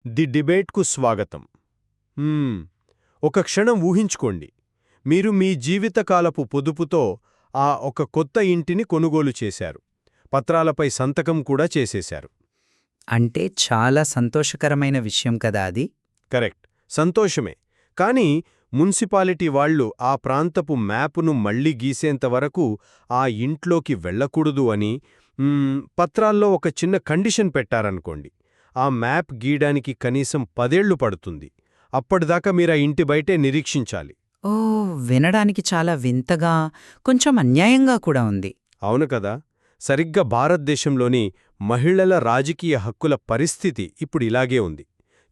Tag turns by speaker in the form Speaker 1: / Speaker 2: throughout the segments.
Speaker 1: The డిబేట్కు స్వాగతం. ఒక క్షణం ఊహించుకోండి, మీరు మీ జీవితకాలపు పొదుపుతో ఒక కొత్త ఇంటిని కొనుగోలు చేశారు. పత్రాలపై సంతకం కూడా చేసేశారు.
Speaker 2: అంటే చాలా సంతోషకరమైన విషయం కదా అది.
Speaker 1: కరెక్ట్, సంతోషమే. కానీ మున్సిపాలిటీ వాళ్ళు ఆ ప్రాంతపు మ్యాపును మళ్లీ గీసేంతవరకు ఆ ఇంట్లోకి వెళ్లకూడదు అని పత్రాల్లో ఒక చిన్న కండిషన్ పెట్టారనుకోండి. ఆ మ్యాప్ గీయడానికి కనీసం 10 ఏళ్లు పడుతుంది. అప్పటిదాకా మీరా ఇంటి బయటే నిరీక్షించాలి.
Speaker 2: ఓ, వినడానికి చాలా వింతగా, కొంచెం అన్యాయంగా కూడా ఉంది.
Speaker 1: అవును కదా. సరిగ్గా భారతదేశంలోని మహిళల రాజకీయ హక్కుల పరిస్థితి ఇప్పుడిలాగే ఉంది.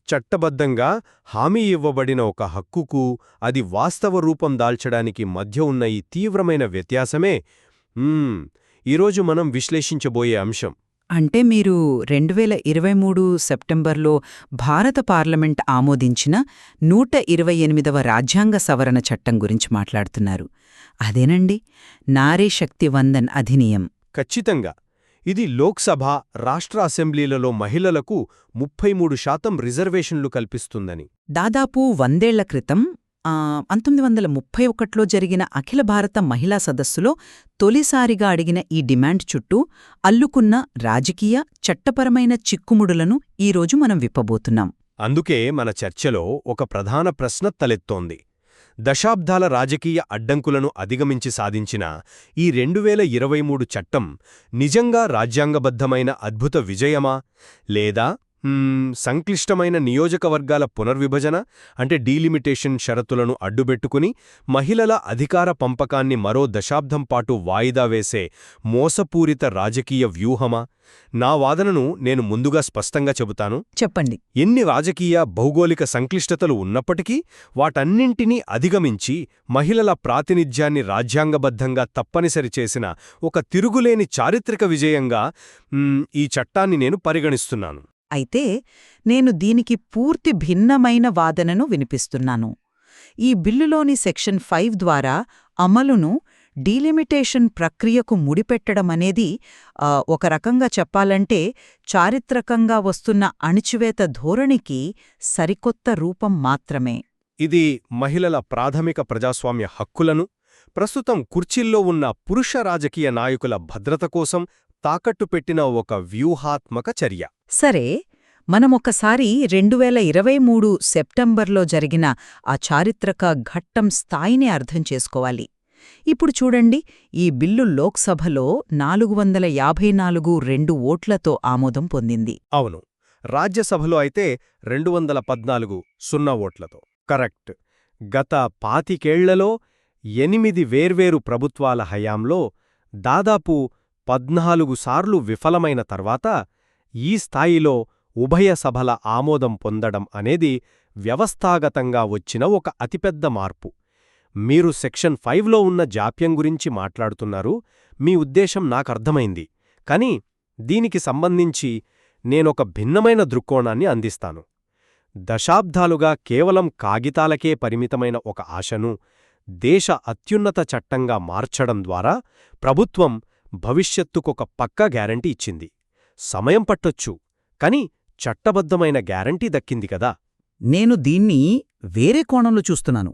Speaker 1: చట్టబద్ధంగా హామీ ఇవ్వబడిన ఒక హక్కుకు అది వాస్తవ రూపం దాల్చడానికి మధ్య ఉన్న ఈ తీవ్రమైన వ్యత్యాసమే ఈరోజు మనం విశ్లేషించబోయే అంశం.
Speaker 2: అంటే మీరు 2023 సెప్టెంబర్లో భారత పార్లమెంట్ ఆమోదించిన 128వ రాజ్యాంగ సవరణ చట్టం గురించి మాట్లాడుతున్నారు. అదేనండి, నారీ శక్తి వందన్ అధినియం.
Speaker 1: ఖచ్చితంగా. ఇది లోక్సభ, రాష్ట్ర అసెంబ్లీలలో మహిళలకు 33% రిజర్వేషన్లు కల్పిస్తుందని.
Speaker 2: దాదాపు 100 ఏళ్ల క్రితం 1931లో జరిగిన అఖిల భారత మహిళా సదస్సులో తొలిసారిగా అడిగిన ఈ డిమాండ్ చుట్టూ అల్లుకున్న రాజకీయ, చట్టపరమైన చిక్కుముడులను ఈరోజు మనం విప్పబోతున్నాం.
Speaker 1: అందుకే మన చర్చలో ఒక ప్రధాన ప్రశ్న తలెత్తోంది. దశాబ్దాల రాజకీయ అడ్డంకులను అధిగమించి సాధించిన ఈ 2023 చట్టం నిజంగా రాజ్యాంగబద్ధమైన అద్భుత విజయమా, లేదా సంక్లిష్టమైన నియోజకవర్గాల పునర్విభజన అంటే డీలిమిటేషన్ షరతులను అడ్డుబెట్టుకుని మహిళల అధికార పంపకాన్ని మరో దశాబ్దం పాటు వాయిదా వేసే మోసపూరిత రాజకీయ వ్యూహమా? నా వాదనను నేను ముందుగా స్పష్టంగా చెబుతాను.
Speaker 2: చెప్పండి.
Speaker 1: ఎన్ని రాజకీయ, భౌగోళిక సంక్లిష్టతలు ఉన్నప్పటికీ వాటన్నింటినీ అధిగమించి మహిళల ప్రాతినిధ్యాన్ని రాజ్యాంగబద్ధంగా తప్పనిసరి చేసిన ఒక తిరుగులేని చారిత్రక విజయంగా ఈ చట్టాన్ని నేను పరిగణిస్తున్నాను.
Speaker 2: అయితే నేను దీనికి పూర్తి భిన్నమైన వాదనను వినిపిస్తున్నాను. ఈ బిల్లులోని సెక్షన్ 5 ద్వారా అమలును డీలిమిటేషన్ ప్రక్రియకు ముడిపెట్టడమనేది ఒక రకంగా చెప్పాలంటే చారిత్రకంగా వస్తున్న అణిచివేత ధోరణికి సరికొత్త రూపం మాత్రమే.
Speaker 1: ఇది మహిళల ప్రాథమిక ప్రజాస్వామ్య హక్కులను, ప్రస్తుతం కుర్చీల్లో ఉన్న పురుష రాజకీయ నాయకుల భద్రత కోసం తాకట్టు పెట్టిన ఒక వ్యూహాత్మక చర్య.
Speaker 2: సరే, మనమొకసారి 2023 సెప్టెంబర్లో జరిగిన ఆ చారిత్రక ఘట్టం స్థాయిని అర్థం చేసుకోవాలి. ఇప్పుడు చూడండి, ఈ బిల్లు లోక్సభలో 454 ఓట్లతో ఆమోదం పొందింది.
Speaker 1: అవును, రాజ్యసభలో అయితే 214 ఓట్లతో. కరెక్ట్. గత 25 ఏళ్లలో 8 వేర్వేరు ప్రభుత్వాల హయాంలో దాదాపు 14 సార్లు విఫలమైన తర్వాత ఈ స్థాయిలో ఉభయ సభల ఆమోదం పొందడం అనేది వ్యవస్థాగతంగా వచ్చిన ఒక అతిపెద్ద మార్పు. మీరు సెక్షన్ 5లో ఉన్న జాప్యం గురించి మాట్లాడుతున్నారు. మీ ఉద్దేశం నాకర్థమైంది. కానీ దీనికి సంబంధించి నేనొక భిన్నమైన దృక్కోణాన్ని అందిస్తాను. దశాబ్దాలుగా కేవలం కాగితాలకే పరిమితమైన ఒక ఆశను దేశ అత్యున్నత చట్టంగా మార్చడం ద్వారా ప్రభుత్వం భవిష్యత్తుకొక పక్కా గ్యారంటీ ఇచ్చింది. సమయం పట్టొచ్చు, కానీ చట్టబద్ధమైన గ్యారంటీ దక్కింది కదా.
Speaker 3: నేను దీన్ని వేరే కోణంలో చూస్తున్నాను.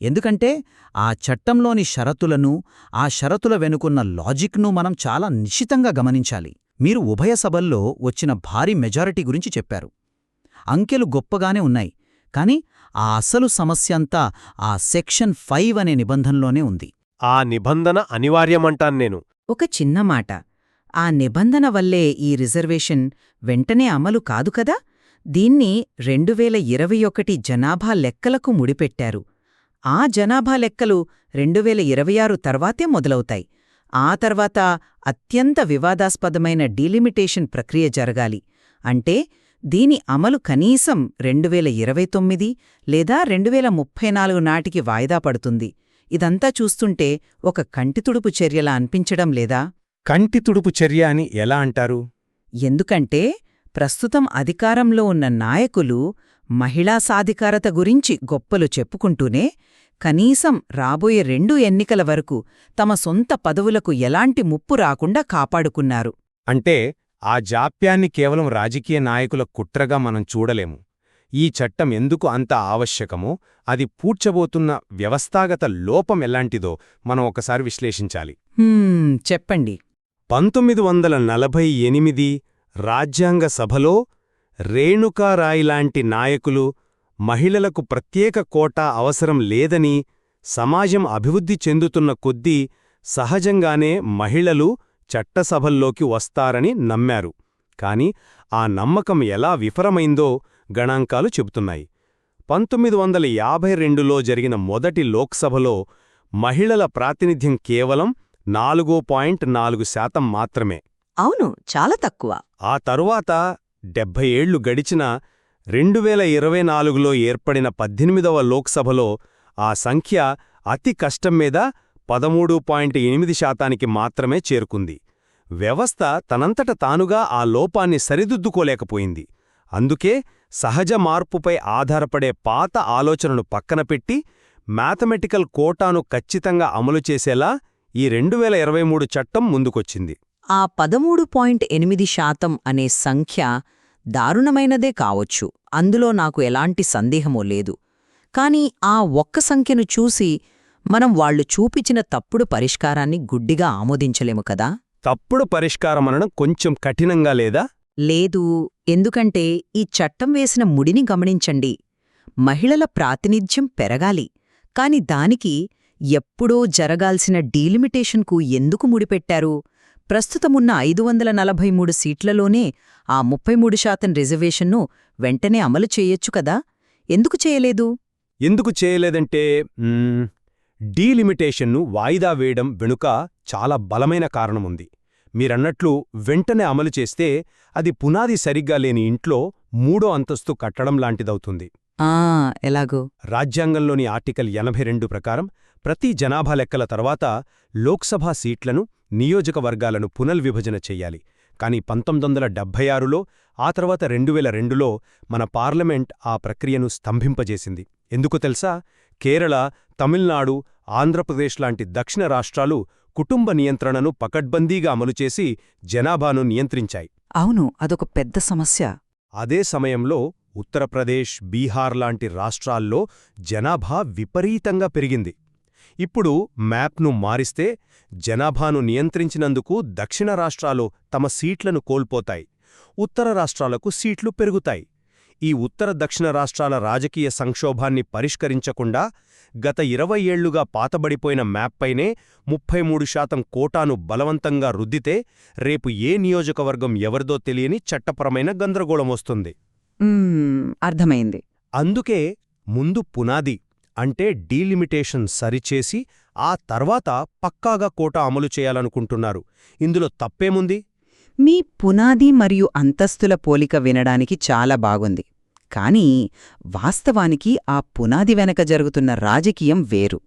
Speaker 3: ఎందుకంటే ఆ చట్టంలోని షరతులను, ఆ షరతుల వెనుకున్న లాజిక్ను మనం చాలా నిశితంగా గమనించాలి. మీరు ఉభయ సభల్లో వచ్చిన భారీ మెజారిటీ గురించి చెప్పారు. అంకెలు గొప్పగానే ఉన్నాయి, కాని ఆ అసలు సమస్యంతా ఆ సెక్షన్ 5 అనే నిబంధనలోనే ఉంది.
Speaker 1: ఆ నిబంధన అనివార్యమంటాను నేను.
Speaker 2: ఒక చిన్న మాట, ఆ నిబంధన వల్లే ఈ రిజర్వేషన్ వెంటనే అమలు కాదు కదా. దీన్ని 2021 జనాభా లెక్కలకు ముడిపెట్టారు. ఆ జనాభా లెక్కలు 2026 తర్వాతే మొదలవుతాయి. ఆ తర్వాత అత్యంత వివాదాస్పదమైన డీలిమిటేషన్ ప్రక్రియ జరగాలి. అంటే దీని అమలు కనీసం 2029 లేదా 2034 నాటికి వాయిదా పడుతుంది. ఇదంతా చూస్తుంటే ఒక కంటితుడుపు చర్యలా అనిపించడం లేదా?
Speaker 1: కంటితుడుపు చర్య అని ఎలా అంటారు?
Speaker 2: ఎందుకంటే ప్రస్తుతం అధికారంలో ఉన్న నాయకులు మహిళా సాధికారత గురించి గొప్పలు చెప్పుకుంటూనే కనీసం రాబోయే 2 ఎన్నికల వరకు తమ సొంత పదవులకు ఎలాంటి ముప్పు రాకుండా కాపాడుకున్నారు.
Speaker 1: అంటే
Speaker 4: ఆ జాప్యాన్ని కేవలం రాజకీయ నాయకుల కుట్రగా మనం చూడలేము. ఈ చట్టం ఎందుకు అంత ఆవశ్యకమో, అది పూడ్చబోతున్న వ్యవస్థాగత లోపం ఎలాంటిదో మనం ఒకసారి విశ్లేషించాలి.
Speaker 2: చెప్పండి.
Speaker 4: 1948 రాజ్యాంగ సభలో రేణుకారాయ్లాంటి నాయకులు మహిళలకు ప్రత్యేక కోటా అవసరం లేదని, సమాజం అభివృద్ధి చెందుతున్న కొద్దీ సహజంగానే మహిళలు చట్టసభల్లోకి వస్తారని నమ్మారు. కాని ఆ నమ్మకం ఎలా విఫలమైందో గణాంకాలు చెబుతున్నాయి. 1952లో జరిగిన మొదటి లోక్సభలో మహిళల ప్రాతినిధ్యం కేవలం 4.4% మాత్రమే.
Speaker 2: అవును, చాలా తక్కువ.
Speaker 4: ఆ తరువాత 70 ఏళ్లు గడిచినా 2024లో ఏర్పడిన 18వ లోక్సభలో ఆ సంఖ్య అతి కష్టం మీద 13.8% మాత్రమే చేరుకుంది. వ్యవస్థ తనంతట తానుగా ఆ లోపాన్ని సరిదిద్దుకోలేకపోయింది. అందుకే సహజ మార్పుపై ఆధారపడే పాత ఆలోచనను పక్కనపెట్టి మ్యాథమెటికల్ కోటాను ఖచ్చితంగా అమలు చేసేలా ఈ 2023 చట్టం ముందుకొచ్చింది.
Speaker 2: ఆ 13.8% అనే సంఖ్య దారుణమైనదే కావచ్చు, అందులో నాకు ఎలాంటి సందేహమూ లేదు. కాని ఆ ఒక్క సంఖ్యను చూసి మనం వాళ్లు చూపించిన తప్పుడు పరిష్కారాన్ని గుడ్డిగా ఆమోదించలేము కదా.
Speaker 4: తప్పుడు పరిష్కారమనడం కొంచెం కఠినంగా లేదా?
Speaker 2: లేదు, ఎందుకంటే ఈ చట్టం వేసిన ముడిని గమనించండి. మహిళల ప్రాతినిధ్యం పెరగాలి, కాని దానికి ఎప్పుడో జరగాల్సిన డీలిమిటేషన్కు ఎందుకు ముడిపెట్టారు? ప్రస్తుతమున్న 543 సీట్లలోనే ఆ 33% రిజర్వేషన్ను వెంటనే అమలు చేయొచ్చు కదా, ఎందుకు చేయలేదు?
Speaker 4: ఎందుకు చేయలేదంటే డీలిమిటేషన్ను వాయిదా వేయడం వెనుక చాలా బలమైన కారణముంది. మీరన్నట్లు వెంటనే అమలు చేస్తే అది పునాది సరిగ్గా లేని ఇంట్లో 3వ అంతస్తు కట్టడం లాంటిదవుతుంది.
Speaker 2: ఎలాగో?
Speaker 4: రాజ్యాంగంలోని ఆర్టికల్ 82 ప్రకారం ప్రతి జనాభా లెక్కల తర్వాత లోక్సభ సీట్లను, నియోజకవర్గాలను పునర్విభజన చెయ్యాలి. కాని 1976లో, ఆ తర్వాత 2002లో మన పార్లమెంట్ ఆ ప్రక్రియను స్తంభింపజేసింది. ఎందుకు తెలుసా? కేరళ, తమిళనాడు, ఆంధ్రప్రదేశ్ లాంటి దక్షిణ రాష్ట్రాలు కుటుంబ నియంత్రణను పకడ్బందీగా అమలుచేసి జనాభాను నియంత్రించాయి.
Speaker 2: అవును, అదొక పెద్ద సమస్య.
Speaker 4: అదే సమయంలో ఉత్తరప్రదేశ్, బీహార్ లాంటి రాష్ట్రాల్లో జనాభా విపరీతంగా పెరిగింది. ఇప్పుడు మ్యాప్ను మారిస్తే జనాభాను నియంత్రించినందుకు దక్షిణ రాష్ట్రాలు తమ సీట్లను కోల్పోతాయి, ఉత్తర రాష్ట్రాలకు సీట్లు పెరుగుతాయి. ఈ ఉత్తర దక్షిణ రాష్ట్రాల రాజకీయ సంక్షోభాన్ని పరిష్కరించకుండా గత 20 ఏళ్లుగా పాతబడిపోయిన మ్యాప్పైనే 33% కోటాను బలవంతంగా రుద్దితే రేపు ఏ నియోజకవర్గం ఎవరిదో తెలియని చట్టపరమైన గందరగోళమొస్తుంది.
Speaker 2: అర్థమైంది.
Speaker 4: అందుకే ముందు పునాది అంటే డీలిమిటేషన్ సరిచేసి ఆ తర్వాత పక్కాగా కోటా అమలు చేయాలనుకుంటున్నారు. ఇందులో తప్పేముంది?
Speaker 2: మీ పునాది మరియు అంతస్తుల పోలిక వినడానికి చాలా బాగుంది. కానీ వాస్తవానికి ఆ పునాది వెనక జరుగుతున్న రాజకీయం వేరు.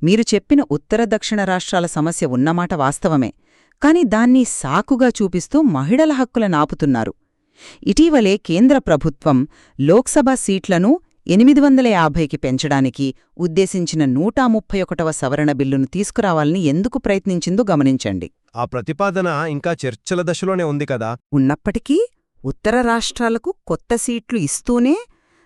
Speaker 2: మీరు చెప్పిన ఉత్తర దక్షిణ రాష్ట్రాల సమస్య ఉన్నమాట వాస్తవమే, కాని దాన్ని సాకుగా చూపిస్తూ మహిళల హక్కులనాపుతున్నారు. ఇటీవలే కేంద్ర ప్రభుత్వం లోక్సభ సీట్లను 850కి పెంచడానికి ఉద్దేశించిన 131వ సవరణ బిల్లును తీసుకురావాలని ఎందుకు ప్రయత్నించిందో గమనించండి.
Speaker 4: ఆ ప్రతిపాదన ఇంకా చర్చల దశలోనే ఉంది కదా.
Speaker 2: ఉన్నప్పటికీ ఉత్తర రాష్ట్రాలకు కొత్త సీట్లు ఇస్తూనే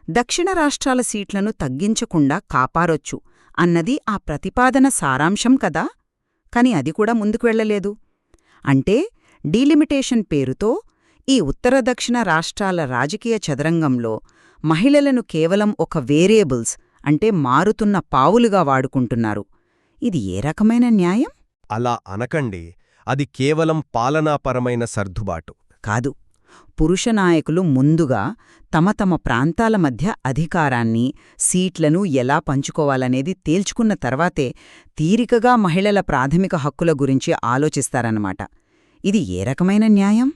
Speaker 2: దక్షిణ రాష్ట్రాల సీట్లను తగ్గించకుండా కాపారొచ్చు అన్నది ఆ ప్రతిపాదన సారాంశం కదా. కాని అది కూడా ముందుకు వెళ్లలేదు. అంటే డీలిమిటేషన్ పేరుతో ఈ ఉత్తర దక్షిణ రాష్ట్రాల రాజకీయ చదరంగంలో మహిళలను కేవలం ఒక వేరియబుల్స్ అంటే మారుతున్న పావులుగా వాడుకుంటున్నారు. ఇది ఏ రకమైన న్యాయం?
Speaker 4: అలా అనకండి. అది కేవలం పాలనాపరమైన సర్దుబాటు
Speaker 2: కాదు. పురుష నాయకులు ముందుగా తమ తమ ప్రాంతాల మధ్య అధికారాన్ని, సీట్లను ఎలా పంచుకోవాలనేది తేల్చుకున్న తర్వాతే తీరికగా మహిళల ప్రాథమిక హక్కుల గురించి ఆలోచిస్తారన్నమాట. ఇది ఏ రకమైన న్యాయం?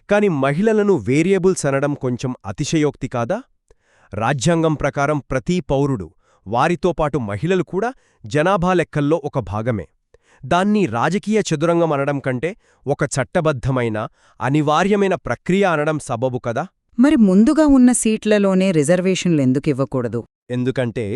Speaker 4: కాని మహిళలను వేరియబుల్స్ అనడం కొంచెం అతిశయోక్తి కాదా? రాజ్యాంగం ప్రకారం ప్రతి పౌరుడు, వారితో పాటు మహిళలు కూడా జనాభా లెక్కల్లో ఒక భాగమే. దాన్ని రాజకీయ చదురంగం అనడం కంటే ఒక చట్టబద్ధమైన, అనివార్యమైన ప్రక్రియ అనడం సబబు కదా.
Speaker 2: మరి ముందుగా ఉన్న సీట్లలోనే రిజర్వేషన్లు ఎందుకివ్వకూడదు?
Speaker 4: ఎందుకంటే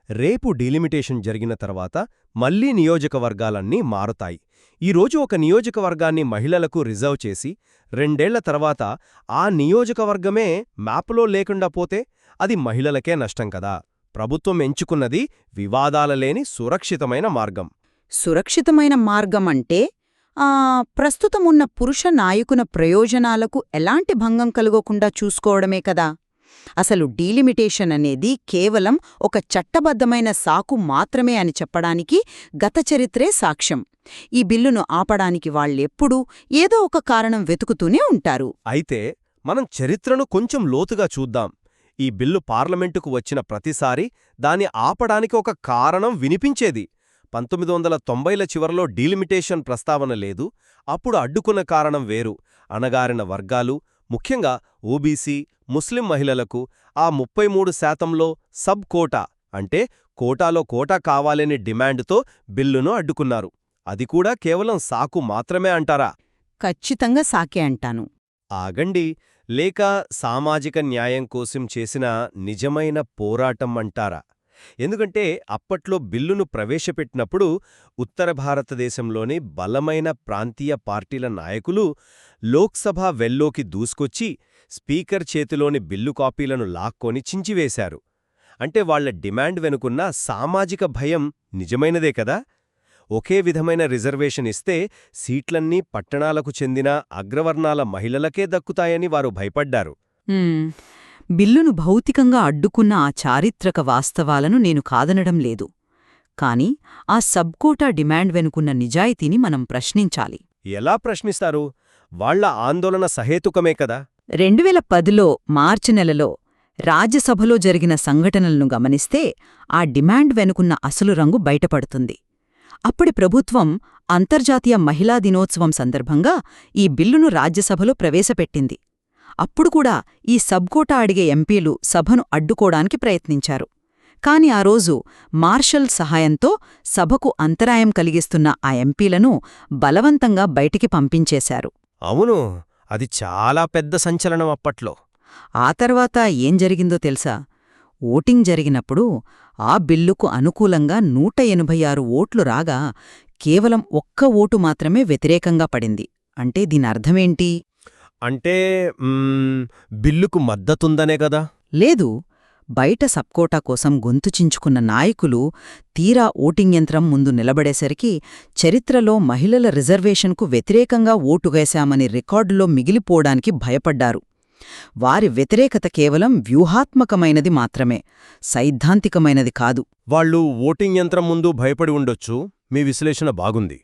Speaker 1: రేపు డీలిమిటేషన్ జరిగిన తర్వాత మళ్లీ నియోజకవర్గాలన్నీ మారుతాయి. ఈరోజు ఒక నియోజకవర్గాన్ని మహిళలకు రిజర్వ్ చేసి 2 ఏళ్ల తర్వాత ఆ నియోజకవర్గమే మ్యాపులో లేకుండా పోతే అది మహిళలకే నష్టం కదా. ప్రభుత్వం ఎంచుకున్నది వివాదాల లేని సురక్షితమైన మార్గం.
Speaker 2: సురక్షితమైన మార్గమంటే ప్రస్తుతమున్న పురుష నాయకున ప్రయోజనాలకు ఎలాంటి భంగం కలుగకుండా చూసుకోవడమే కదా. అసలు డీలిమిటేషన్ అనేది కేవలం ఒక చట్టబద్ధమైన సాకు మాత్రమే అని చెప్పడానికి గత చరిత్రే సాక్ష్యం. ఈ బిల్లును ఆపడానికి వాళ్ళెప్పుడూ ఏదో ఒక కారణం వెతుకుతూనే ఉంటారు.
Speaker 1: అయితే మనం చరిత్రను కొంచెం లోతుగా చూద్దాం. ఈ బిల్లు పార్లమెంటుకు వచ్చిన ప్రతిసారి దాన్ని ఆపడానికి ఒక కారణం వినిపించేది. 1990ల చివరలో డీలిమిటేషన్ ప్రస్తావన లేదు. అప్పుడు అడ్డుకున్న కారణం వేరు. అణగారిన వర్గాలు, ముఖ్యంగా ఓబీసీ, ముస్లిం మహిళలకు ఆ 33%లో సబ్ కోటా అంటే కోటాలో కోటా కావాలనే డిమాండ్తో బిల్లును అడ్డుకున్నారు. అది కూడా కేవలం సాకు మాత్రమే అంటారా?
Speaker 2: ఖచ్చితంగా సాకే అంటాను.
Speaker 1: ఆగండి, లేక సామాజిక న్యాయం కోసం చేసిన నిజమైన పోరాటం అంటారా? ఎందుకంటే అప్పట్లో బిల్లును ప్రవేశపెట్టినప్పుడు ఉత్తర భారతదేశంలోని బలమైన ప్రాంతీయ పార్టీల నాయకులు లోక్సభ వెల్లోకి దూసుకొచ్చి స్పీకర్ చేతిలోని బిల్లు కాపీలను లాక్కొని చించివేశారు. అంటే వాళ్ల డిమాండ్ వెనుకున్న సామాజిక భయం నిజమైనదే కదా. ఒకే విధమైన రిజర్వేషన్ ఇస్తే సీట్లన్నీ పట్టణాలకు చెందిన అగ్రవర్ణాల మహిళలకే దక్కుతాయని వారు భయపడ్డారు.
Speaker 2: బిల్లును భౌతికంగా అడ్డుకున్న ఆ చారిత్రక వాస్తవాలను నేను కాదనడం లేదు. కాని ఆ సబ్కోటా డిమాండ్ వెనుకున్న నిజాయితీని మనం ప్రశ్నించాలి.
Speaker 1: ఎలా ప్రశ్నిస్తారు? వాళ్ల ఆందోళన సహేతుకమే కదా.
Speaker 2: 2010లో మార్చి నెలలో రాజ్యసభలో జరిగిన సంఘటనలను గమనిస్తే ఆ డిమాండ్ వెనుకున్న అసలు రంగు బయటపడుతుంది. అప్పటి ప్రభుత్వం అంతర్జాతీయ మహిళా దినోత్సవం సందర్భంగా ఈ బిల్లును రాజ్యసభలో ప్రవేశపెట్టింది. అప్పుడు కూడా ఈ సబ్కోటా అడిగే ఎంపీలు సభను అడ్డుకోడానికి ప్రయత్నించారు. కాని ఆ రోజు మార్షల్ సహాయంతో సభకు అంతరాయం కలిగిస్తున్న ఆ ఎంపీలను బలవంతంగా బయటికి పంపించేశారు.
Speaker 1: అవును, అది చాలా పెద్ద సంచలనం అప్పట్లో.
Speaker 2: ఆ తర్వాత ఏం జరిగిందో తెలుసా? ఓటింగ్ జరిగినప్పుడు ఆ బిల్లుకు అనుకూలంగా 186 ఓట్లు రాగా కేవలం 1 ఓటు మాత్రమే వ్యతిరేకంగా పడింది. అంటే దీనర్థమేంటి?
Speaker 1: అంటే బిల్లుకు మద్దతుందనే కదా?
Speaker 2: లేదు, బయట సబ్కోటా కోసం గొంతు చించుకున్న నాయకులు తీరా ఓటింగ్ యంత్రం ముందు నిలబడేసరికి చరిత్రలో మహిళల రిజర్వేషన్కు వ్యతిరేకంగా ఓటువేశామని రికార్డులో మిగిలిపోవడానికి భయపడ్డారు. వారి వ్యతిరేకత కేవలం వ్యూహాత్మకమైనది మాత్రమే, సైద్ధాంతికమైనది కాదు.
Speaker 1: వాళ్ళు ఓటింగ్ యంత్రం ముందు భయపడి ఉండొచ్చు. మీ విశ్లేషణ బాగుంది.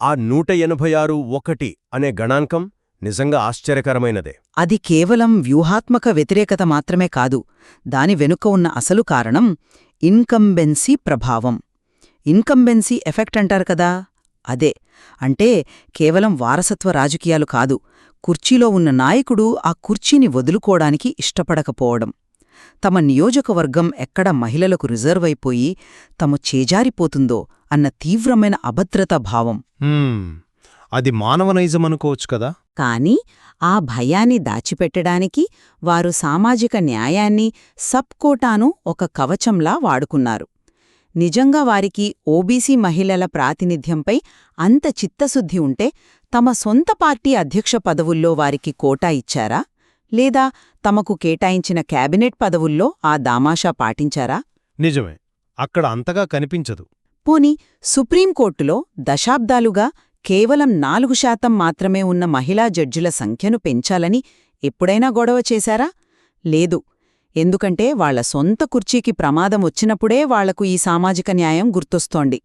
Speaker 1: ఆ 186-1 అనే గణాంకం నిజంగా ఆశ్చర్యకరమైనదే.
Speaker 2: అది కేవలం వ్యూహాత్మక వ్యతిరేకత మాత్రమే కాదు. దాని వెనుక ఉన్న అసలు కారణం ఇన్కంబెన్సీ ప్రభావం. ఇన్కంబెన్సీ ఎఫెక్ట్ అంటారు కదా, అదే. అంటే కేవలం వారసత్వ రాజకీయాలు కాదు, కుర్చీలో ఉన్న నాయకుడు ఆ కుర్చీని వదులుకోవడానికి ఇష్టపడకపోవడం. తమ నియోజకవర్గం ఎక్కడ మహిళలకు రిజర్వ్ అయిపోయి తమ చేజారిపోతుందో అన్న తీవ్రమైన అభద్రతా భావం.
Speaker 4: అది మానవనైజం అనుకోవచ్చు కదా.
Speaker 2: కాని ఆ భయాన్ని దాచిపెట్టడానికి వారు సామాజిక న్యాయాన్ని, సబ్కోటాను ఒక కవచంలా వాడుకున్నారు. నిజంగా వారికి ఓబీసీ మహిళల ప్రాతినిధ్యంపై అంత చిత్తశుద్ధి ఉంటే తమ సొంత పార్టీ అధ్యక్ష పదవుల్లో వారికి కోటా ఇచ్చారా? లేదా తమకు కేటాయించిన క్యాబినెట్ పదవుల్లో ఆ దామాషా పాటించారా?
Speaker 4: నిజమే, అక్కడ అంతగా కనిపించదు.
Speaker 2: పోని సుప్రీంకోర్టులో దశాబ్దాలుగా కేవలం 4% మాత్రమే ఉన్న మహిళా జడ్జిల సంఖ్యను పెంచాలని ఎప్పుడైనా గొడవ చేశారా? లేదు. ఎందుకంటే వాళ్ల సొంత కుర్చీకి ప్రమాదం వచ్చినప్పుడే వాళ్లకు ఈ సామాజిక న్యాయం గుర్తొస్తోంది.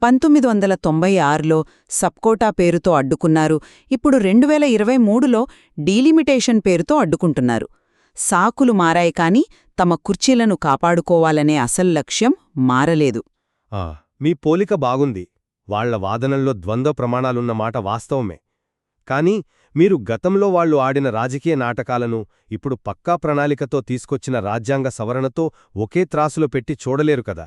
Speaker 2: 1996లో సబ్కోటా పేరుతో అడ్డుకున్నారు. ఇప్పుడు 2023లో డీలిమిటేషన్ పేరుతో అడ్డుకుంటున్నారు. సాకులు మారాయి కాని తమ కుర్చీలను కాపాడుకోవాలనే అసలు లక్ష్యం మారలేదు.
Speaker 1: మీ పోలిక బాగుంది. వాళ్ల వాదనల్లో ద్వంద్వ ప్రమాణాలున్న మాట వాస్తవమే. కాని మీరు గతంలో వాళ్లు ఆడిన రాజకీయ నాటకాలను ఇప్పుడు పక్కా ప్రణాళికతో తీసుకొచ్చిన రాజ్యాంగ సవరణతో ఒకే త్రాసులో పెట్టి చూడలేరు కదా.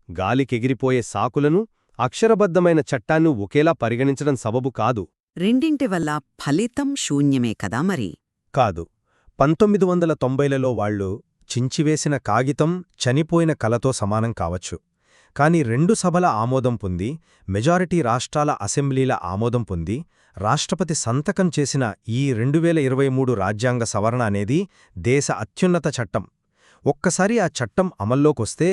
Speaker 1: గాలికెగిరిపోయే సాకులను, అక్షరబద్ధమైన చట్టాన్ని ఒకేలా పరిగణించడం సబబు కాదు.
Speaker 2: రెండింటి వల్ల ఫలితం శూన్యమే కదా మరి.
Speaker 1: కాదు. 1990లలో వాళ్లు
Speaker 4: చించివేసిన కాగితం చనిపోయిన కలతో సమానం కావచ్చు. కాని 2 సభల ఆమోదం పొంది, మెజారిటీ రాష్ట్రాల అసెంబ్లీల ఆమోదం పొంది, రాష్ట్రపతి సంతకం చేసిన ఈ 2023 రాజ్యాంగ సవరణ అనేది దేశ అత్యున్నత చట్టం. ఒక్కసారి ఆ చట్టం అమల్లోకొస్తే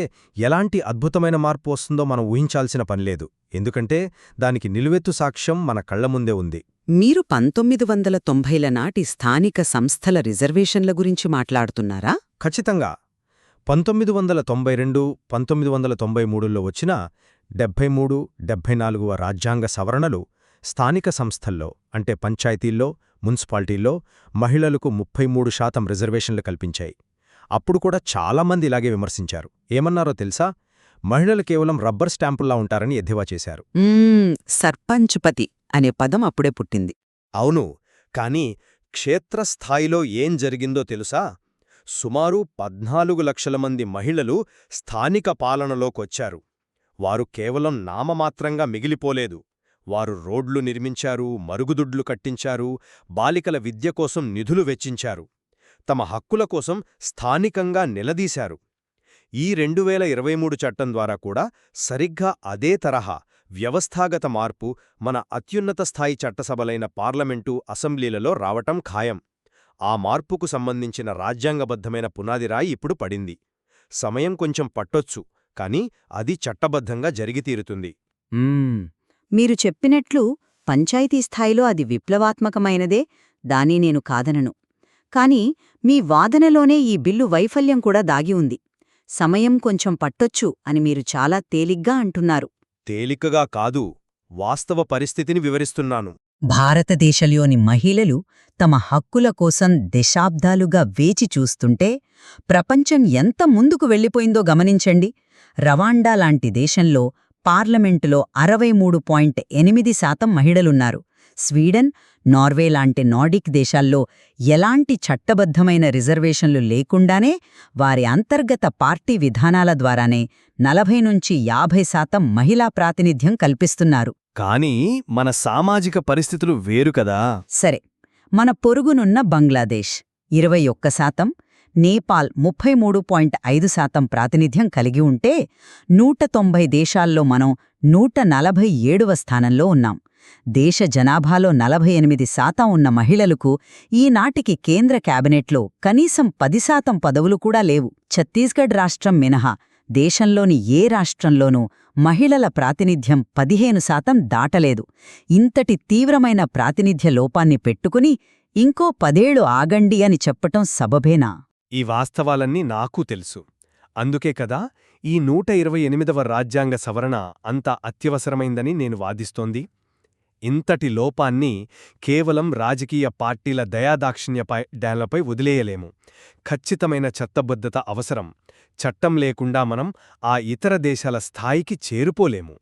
Speaker 4: ఎలాంటి అద్భుతమైన మార్పు వస్తుందో మనం ఊహించాల్సిన పనిలేదు. ఎందుకంటే దానికి నిలువెత్తు సాక్ష్యం మన కళ్లముందే ఉంది.
Speaker 2: మీరు 1990ల నాటి స్థానిక సంస్థల రిజర్వేషన్ల గురించి మాట్లాడుతున్నారా?
Speaker 4: ఖచ్చితంగా 1992, 1993లో వచ్చిన 73, 74వ రాజ్యాంగ సవరణలు స్థానిక సంస్థల్లో అంటే పంచాయతీల్లో, మున్సిపాలిటీల్లో మహిళలకు 33% రిజర్వేషన్లు కల్పించాయి. అప్పుడు కూడా చాలామంది ఇలాగే విమర్శించారు. ఏమన్నారో తెలుసా? మహిళలు కేవలం రబ్బర్ స్టాంపుల్లా ఉంటారని ఎద్దేవా చేశారు.
Speaker 2: సర్పంచ్పతి అనే పదం అప్పుడే పుట్టింది.
Speaker 4: అవును, కానీ క్షేత్రస్థాయిలో ఏం జరిగిందో తెలుసా? సుమారు 14 లక్షల మంది మహిళలు స్థానిక పాలనలోకొచ్చారు. వారు కేవలం నామమాత్రంగా మిగిలిపోలేదు. వారు రోడ్లు నిర్మించారు, మరుగుదొడ్లు కట్టించారు, బాలికల విద్య కోసం నిధులు వెచ్చించారు, తమ హక్కుల కోసం స్థానికంగా నిలదీశారు. ఈ 2023 చట్టం ద్వారా కూడా సరిగ్గా అదే తరహా వ్యవస్థాగత మార్పు మన అత్యున్నత స్థాయి చట్టసభలైన పార్లమెంటు, అసెంబ్లీలలో రావటం ఖాయం. ఆ మార్పుకు సంబంధించిన రాజ్యాంగబద్ధమైన పునాదిరాయి ఇప్పుడు పడింది. సమయం కొంచెం పట్టొచ్చు, కానీ అది చట్టబద్ధంగా జరిగితీరుతుంది.
Speaker 5: మీరు చెప్పినట్లు పంచాయతీ స్థాయిలో అది విప్లవాత్మకమైనదే, దాన్ని నేను కాదనను. కాని మీ వాదనలోనే ఈ బిల్లు వైఫల్యం కూడా దాగి ఉంది. సమయం కొంచెం పట్టొచ్చు అని మీరు చాలా తేలిగ్గా అంటున్నారు.
Speaker 4: తేలికగా కాదు, వాస్తవ పరిస్థితిని వివరిస్తున్నాను.
Speaker 5: భారతదేశంలోని మహిళలు తమ హక్కుల కోసం దశాబ్దాలుగా వేచి చూస్తుంటే ప్రపంచం ఎంత ముందుకు వెళ్ళిపోయిందో గమనించండి. రవాండా లాంటి దేశంలో పార్లమెంటులో 63.8% మహిళలున్నారు. స్వీడన్, నార్వే లాంటి నార్డిక్ దేశాల్లో ఎలాంటి చట్టబద్ధమైన రిజర్వేషన్లు లేకుండానే వారి అంతర్గత పార్టీ విధానాల ద్వారానే 40-50% మహిళా ప్రాతినిధ్యం కల్పిస్తున్నారు.
Speaker 1: కానీ మన సామాజిక పరిస్థితులు వేరు కదా.
Speaker 5: సరే, మన పొరుగునున్న బంగ్లాదేశ్ 21%, నేపాల్ 33.5% ప్రాతినిధ్యం కలిగి ఉంటే 190 దేశాల్లో మనం 147వ స్థానంలో ఉన్నాం. దేశ జనాభాలో 48% ఉన్న మహిళలకు ఈనాటికి కేంద్ర క్యాబినెట్లో కనీసం 10% పదవులు కూడా లేవు. ఛత్తీస్గఢ్ రాష్ట్రం మినహా దేశంలోని ఏ రాష్ట్రంలోనూ మహిళల ప్రాతినిధ్యం 15% దాటలేదు. ఇంతటి తీవ్రమైన ప్రాతినిధ్య లోపాన్ని పెట్టుకుని ఇంకో 10 ఏళ్లు ఆగండి అని చెప్పటం సబబేనా?
Speaker 1: ఈ వాస్తవాలన్నీ నాకూ తెలుసు. అందుకే కదా ఈ 128వ రాజ్యాంగ సవరణ అంత అత్యవసరమైందని నేను వాదిస్తోంది. ఇంతటి లోపాన్ని కేవలం రాజకీయ పార్టీల దయాదాక్షిణ్యపై వదిలేయలేము. ఖచ్చితమైన చట్టబద్ధత అవసరం. చట్టం లేకుండా మనం ఆ ఇతర దేశాల స్థాయికి చేరుకోలేము.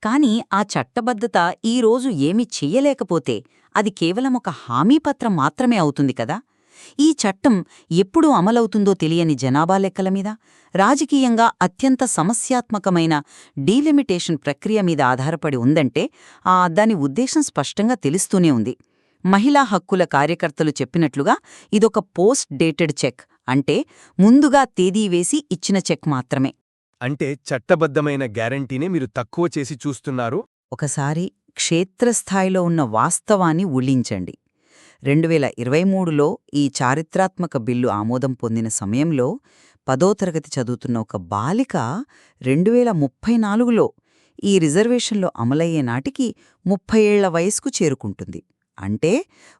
Speaker 5: కాని ఆ చట్టబద్ధత ఈరోజు ఏమీ చెయ్యలేకపోతే అది కేవలం ఒక హామీపత్రం మాత్రమే అవుతుంది కదా. ఈ చట్టం ఎప్పుడు అమలవుతుందో తెలియని జనాభా లెక్కల మీద, రాజకీయంగా అత్యంత సమస్యాత్మకమైన డీలిమిటేషన్ ప్రక్రియ మీద ఆధారపడి ఉందంటే దాని ఉద్దేశం స్పష్టంగా తెలుస్తూనే ఉంది. మహిళా హక్కుల కార్యకర్తలు చెప్పినట్లుగా ఇదొక పోస్ట్ డేటెడ్ చెక్, అంటే ముందుగా తేదీ వేసి ఇచ్చిన చెక్ మాత్రమే.
Speaker 1: అంటే చట్టబద్ధమైన గ్యారంటీనే మీరు తక్కువ చేసి చూస్తున్నారు.
Speaker 5: ఒకసారి క్షేత్రస్థాయిలో ఉన్న వాస్తవాన్ని ఊహించండి. 2023లో ఈ చారిత్రాత్మక బిల్లు ఆమోదం పొందిన సమయంలో 10వ తరగతి చదువుతున్న ఒక బాలిక 2034లో ఈ రిజర్వేషన్లో అమలయ్యే నాటికి 30 ఏళ్ల వయస్కు చేరుకుంటుంది. అంటే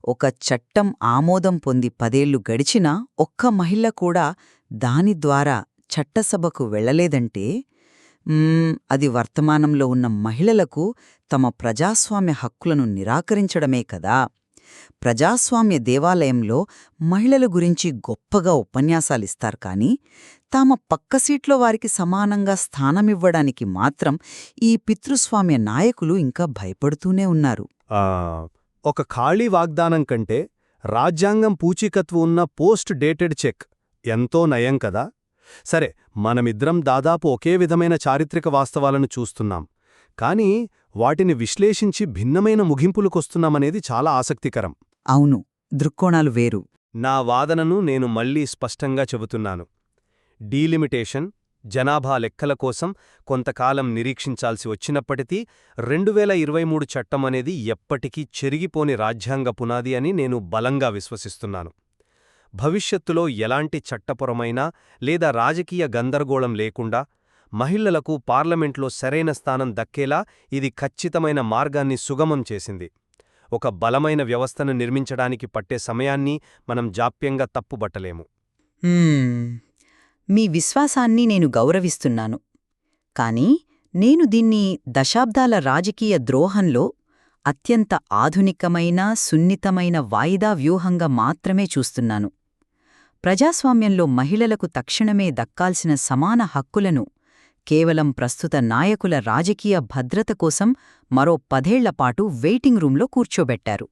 Speaker 5: ఒక చట్టం ఆమోదం పొంది 10 ఏళ్లు గడిచినా ఒక్క మహిళ కూడా దాని ద్వారా చట్టసభకు వెళ్లలేదంటే అది వర్తమానంలో ఉన్న మహిళలకు తమ ప్రజాస్వామ్య హక్కులను నిరాకరించడమే కదా. ప్రజాస్వామ్య దేవాలయంలో మహిళల గురించి గొప్పగా ఉపన్యాసాలిస్తారు, కానీ తమ పక్క సీట్లో వారికి సమానంగా స్థానమివ్వడానికి మాత్రం ఈ పితృస్వామ్య నాయకులు ఇంకా భయపడుతూనే ఉన్నారు.
Speaker 1: ఒక ఖాళీ వాగ్దానం కంటే రాజ్యాంగం పూచీకత్తు ఉన్న పోస్ట్ డేటెడ్ చెక్ ఎంతో నయం కదా. సరే, మనమిద్దరం దాదాపు ఒకే విధమైన చారిత్రక వాస్తవాలను చూస్తున్నాం, కానీ వాటిని విశ్లేషించి భిన్నమైన ముగింపులకొస్తున్నామనేది చాలా ఆసక్తికరం.
Speaker 5: అవును, దృక్కోణాలు వేరు.
Speaker 4: నా వాదనను నేను మళ్లీ స్పష్టంగా చెబుతున్నాను. డీలిమిటేషన్, జనాభా లెక్కల కోసం కొంతకాలం నిరీక్షించాల్సి వచ్చినప్పటికీ 2023 చట్టం అనేది ఎప్పటికీ చెరిగిపోని రాజ్యాంగ పునాది అని నేను బలంగా విశ్వసిస్తున్నాను. భవిష్యత్తులో ఎలాంటి చట్టపరమైన లేదా రాజకీయ గందరగోళం లేకుండా మహిళలకు పార్లమెంట్లో సరైన స్థానం దక్కేలా ఇది ఖచ్చితమైన మార్గాన్ని సుగమం చేసింది. ఒక బలమైన వ్యవస్థను నిర్మించడానికి పట్టే సమయాన్ని మనం జాప్యంగా తప్పుబట్టలేము.
Speaker 5: మీ విశ్వాసాన్ని నేను గౌరవిస్తున్నాను. కాని నేను దీన్ని దశాబ్దాల రాజకీయ ద్రోహంలో అత్యంత ఆధునికమైన సున్నితమైన వాయిదా వ్యూహంగా మాత్రమే చూస్తున్నాను. ప్రజాస్వామ్యంలో మహిళలకు తక్షణమే దక్కాల్సిన సమాన హక్కులను కేవలం ప్రస్తుత నాయకుల రాజకీయ భద్రత కోసం మరో 10 ఏళ్లపాటు వెయిటింగ్ రూంలో కూర్చోబెట్టారు.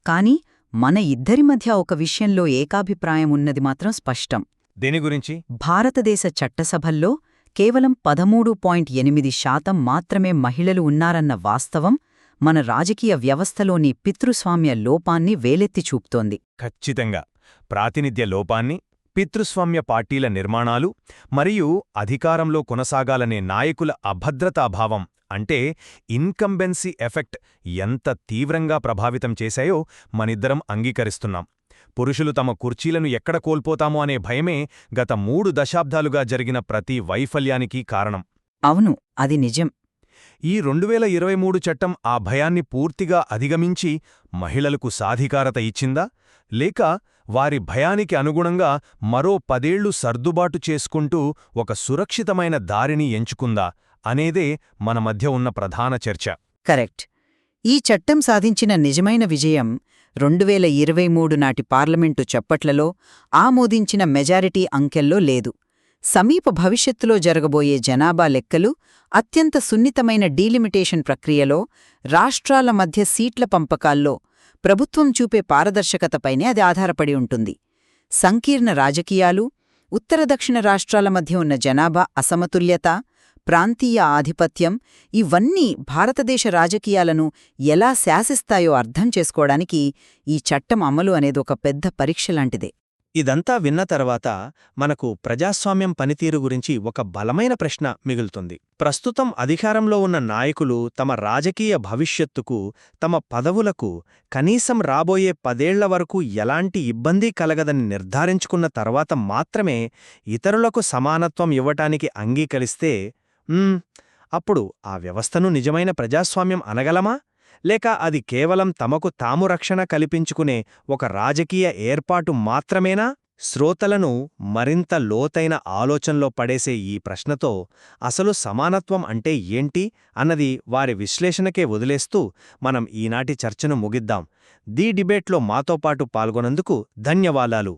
Speaker 5: కాని మన ఇద్దరి మధ్య ఒక విషయంలో ఏకాభిప్రాయం ఉన్నది మాత్రం స్పష్టం.
Speaker 4: దేని గురించి?
Speaker 5: భారతదేశ చట్టసభల్లో కేవలం 13.8% మాత్రమే మహిళలు ఉన్నారన్న వాస్తవం మన రాజకీయ వ్యవస్థలోని పితృస్వామ్య లోపాన్ని వేలెత్తి చూపుతోంది.
Speaker 4: ఖచ్చితంగా. ప్రాతినిధ్య లోపాన్ని, పితృస్వామ్య పార్టీల నిర్మాణాలు మరియు అధికారంలో కొనసాగాలనే నాయకుల అభద్రతాభావం అంటే ఇన్కంబెన్సీ ఎఫెక్ట్ ఎంత తీవ్రంగా ప్రభావితం చేశాయో మనిద్దరం అంగీకరిస్తున్నాం. పురుషులు తమ కుర్చీలను ఎక్కడ కోల్పోతామో అనే భయమే గత 3 దశాబ్దాలుగా జరిగిన ప్రతి వైఫల్యానికి కారణం.
Speaker 5: అవును, అది నిజం.
Speaker 4: ఈ 2023 చట్టం ఆ భయాన్ని పూర్తిగా అధిగమించి మహిళలకు సాధికారత ఇచ్చిందా, లేక వారి భయానికి అనుగుణంగా మరో 10 ఏళ్లు సర్దుబాటు చేసుకుంటూ ఒక సురక్షితమైన దారిని ఎంచుకుందా అనేదే మన మధ్య ఉన్న ప్రధాన చర్చ.
Speaker 5: కరెక్ట్. ఈ చట్టం సాధించిన నిజమైన విజయం 2023 నాటి పార్లమెంటు చప్పట్లలో, ఆమోదించిన మెజారిటీ అంకెల్లో లేదు. సమీప భవిష్యత్తులో జరగబోయే జనాభా లెక్కలు, అత్యంత సున్నితమైన డీలిమిటేషన్ ప్రక్రియలో, రాష్ట్రాల మధ్య సీట్ల పంపకాల్లో ప్రభుత్వం చూపే పారదర్శకతపైనే అది ఆధారపడి ఉంటుంది. సంకీర్ణ రాజకీయాలు, ఉత్తర దక్షిణ రాష్ట్రాల మధ్య ఉన్న జనాభా అసమతుల్యత, ప్రాంతీయ ఆధిపత్యం ఇవన్నీ భారతదేశ రాజకీయాలను ఎలా శాసిస్తాయో అర్థం చేసుకోవడానికి ఈ చట్టం అమలు అనేది ఒక పెద్ద పరీక్షలాంటిదే.
Speaker 4: ఇదంతా విన్న తర్వాత మనకు ప్రజాస్వామ్యం పనితీరు గురించి ఒక బలమైన ప్రశ్న మిగులుతుంది. ప్రస్తుతం అధికారంలో ఉన్న నాయకులు తమ రాజకీయ భవిష్యత్తుకు, తమ పదవులకు కనీసం రాబోయే 10 ఏళ్ల వరకు ఎలాంటి ఇబ్బంది కలగదని నిర్ధారించుకున్న తర్వాత మాత్రమే ఇతరులకు సమానత్వం ఇవ్వటానికి అంగీకరిస్తే అప్పుడు ఆ వ్యవస్థను నిజమైన ప్రజాస్వామ్యం అనగలమా? లేక అది కేవలం తమకు తాము రక్షణ కల్పించుకునే ఒక రాజకీయ ఏర్పాటు మాత్రమేనా? శ్రోతలను మరింత లోతైన ఆలోచనలో పడేసే ఈ ప్రశ్నతో అసలు సమానత్వం అంటే ఏంటి అన్నది వారి విశ్లేషణకే వదిలేస్తూ మనం ఈనాటి చర్చను ముగిద్దాం. ది డిబేట్లో మాతో పాటు పాల్గొనందుకు ధన్యవాదాలు.